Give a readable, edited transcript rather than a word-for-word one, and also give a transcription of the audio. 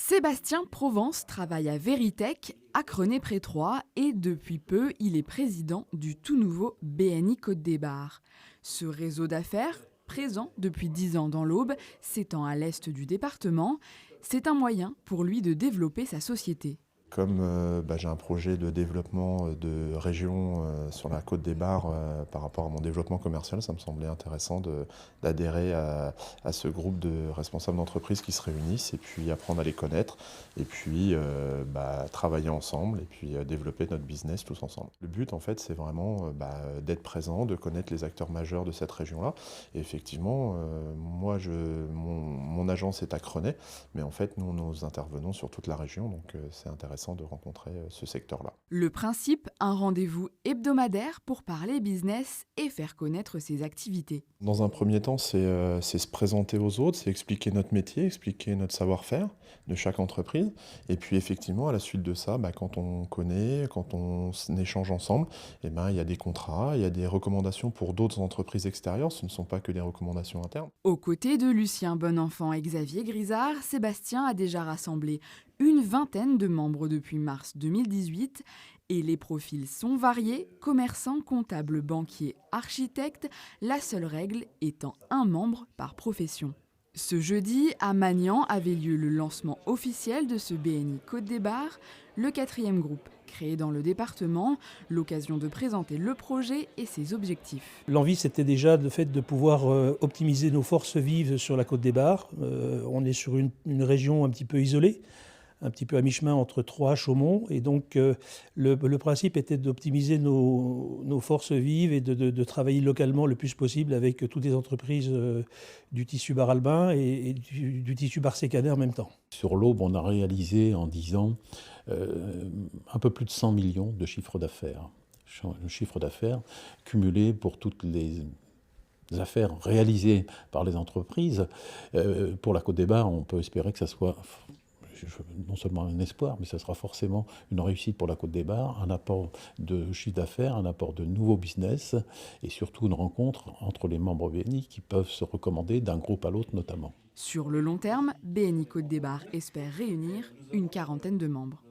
Sébastien Provence travaille à Veritech, à Crenay-près-Troyes, et depuis peu, il est président du tout nouveau BNI Côte-des-Barres. Ce réseau d'affaires, présent depuis 10 ans dans l'Aube, s'étend à l'est du département, c'est un moyen pour lui de développer sa société. Comme j'ai un projet de développement de région sur la côte des Barres par rapport à mon développement commercial, ça me semblait intéressant d'adhérer à ce groupe de responsables d'entreprise qui se réunissent et puis apprendre à les connaître et puis travailler ensemble et puis développer notre business tous ensemble. Le but en fait c'est vraiment d'être présent, de connaître les acteurs majeurs de cette région-là. Et effectivement, mon agence est à Crenay, mais en fait nous intervenons sur toute la région, donc c'est intéressant de rencontrer ce secteur-là. Le principe, un rendez-vous hebdomadaire pour parler business et faire connaître ses activités. Dans un premier temps, c'est se présenter aux autres, c'est expliquer notre métier, expliquer notre savoir-faire de chaque entreprise. Et puis effectivement, à la suite de ça, quand on connaît, quand on échange ensemble, il y a des contrats, il y a des recommandations pour d'autres entreprises extérieures. Ce ne sont pas que des recommandations internes. Aux côtés de Lucien Bonenfant et Xavier Grisard, Sébastien a déjà rassemblé une vingtaine de membres depuis mars 2018 et les profils sont variés, commerçants, comptables, banquiers, architectes, la seule règle étant un membre par profession. Ce jeudi, à Magnan, avait lieu le lancement officiel de ce BNI Côte-des-Barres, le 4e groupe créé dans le département, l'occasion de présenter le projet et ses objectifs. L'envie, c'était déjà le fait de pouvoir optimiser nos forces vives sur la Côte-des-Barres. On est sur une région un petit peu isolée, un petit peu à mi-chemin entre Troyes et Chaumont. Et donc, le principe était d'optimiser nos forces vives et de travailler localement le plus possible avec toutes les entreprises du tissu bar-albin et du tissu bar-sécané en même temps. Sur l'Aube, on a réalisé en 10 ans un peu plus de 100 millions de chiffre d'affaires. Le chiffre d'affaires cumulé pour toutes les affaires réalisées par les entreprises. Pour la Côte-des-Barres, on peut espérer que ça soit non seulement un espoir, mais ça sera forcément une réussite pour la Côte-des-Barres, un apport de chiffre d'affaires, un apport de nouveaux business et surtout une rencontre entre les membres BNI qui peuvent se recommander d'un groupe à l'autre notamment. Sur le long terme, BNI Côte-des-Barres espère réunir une quarantaine de membres.